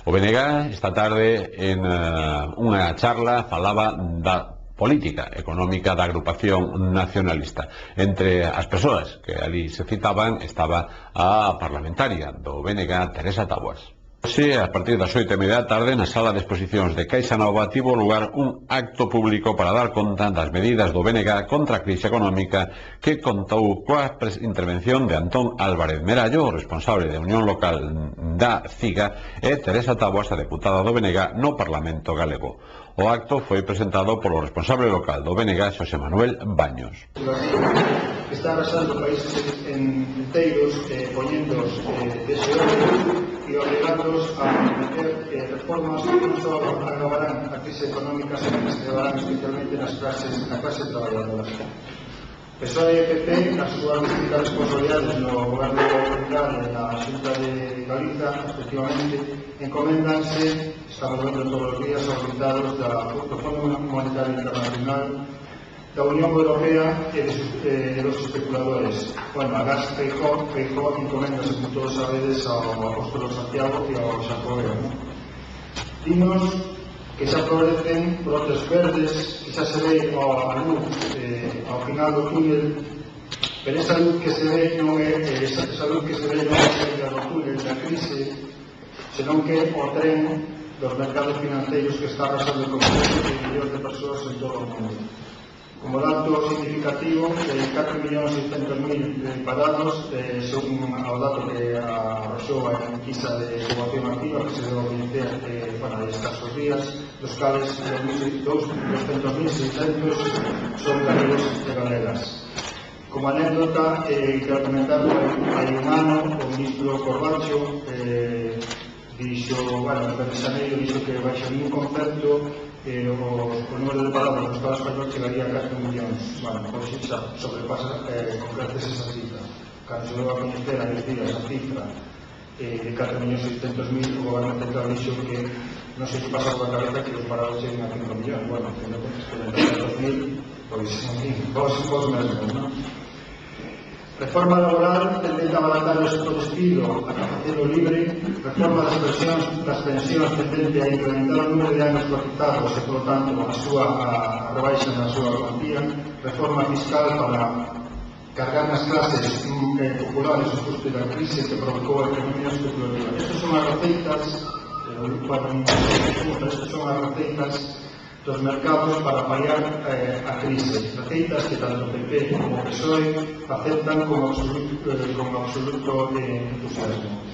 O BNG esta tarde en unha charla falaba da política económica da agrupación nacionalista. Entre as persoas que ali se citaban estaba a parlamentaria do BNG, Teresa Taboas. Hoxe, a partir das 8:30 da tarde, na sala de exposicións de Caixa Nova tivo lugar un acto público para dar conta das medidas do BNG contra a crise económica, que contou coa intervención de Antón Álvarez Merallo, o responsable de Unión Local da CIGA, e Teresa Taboas, a deputada do BNG no Parlamento galego. O acto foi presentado polo responsable local do BNG, Xosé Manuel Baños. Está arrasando países enteiros, poniéndoos deseo e obrigándoos a meter reformas que non só acabarán a crise económica, sino que se quedarán especialmente na clase traballadora. PSOE e PP, nas súas distintas responsabilidades no goberno central e na Xunta de Galiza, efectivamente, encoméndanse, estamos vendo todos os días, aos dictados do Fondo Monetario Internacional, da Unión Europea e dos especuladores. Bueno, a gas Feijóo encoméndase, como todos sabedes, ao apóstolo Santiago e ao Xacobeo. Dinos que xa florecen brotes verdes, que xa se ve a luz ao final do túnel, pero esa luz que se ve non é esa luz que se ve non é do túnel da crise, senón que o tren dos mercados financeiros que está arrasando con millóns de persoas en todo o mundo. Como dato significativo, 4.600.000 parados, según o dato que arroxou a enquisa de poboación activa que se deu a coñecer escasos días, dos cales 200.600 son galegos e galegas. Como anécdota, quero comentar que hai un ano o ministro Corbacho dixo, bueno, en Xaneiro dixo que baixo ningún concepto o número de parados no Estado español chegaría a 4 millóns. Bueno, pois xa sobrepasa con creces esa cifra. Cando se deu a coñecer a decir esa cifra de 4.600.000, o goberno central dixo que non se pasa por a cabeza que os parados cheguen a 5 millóns. Bueno, tendo contas que 200.000, pois, en fin, vos mesmos, non? Reforma laboral tendente a abaratar o sector despido, a facelo libre, reforma das pensións tendente a incrementar o número de anos cotizados e, por tanto, a rebaixa na súa cuantía, reforma fiscal para cargar nas clases populares o custo da crise que provocou a economía especulativa. Estas son as receitas dos mercados para paliar a crise, receitas que tanto PP como PSOE aceptan con absoluto entusiasmo.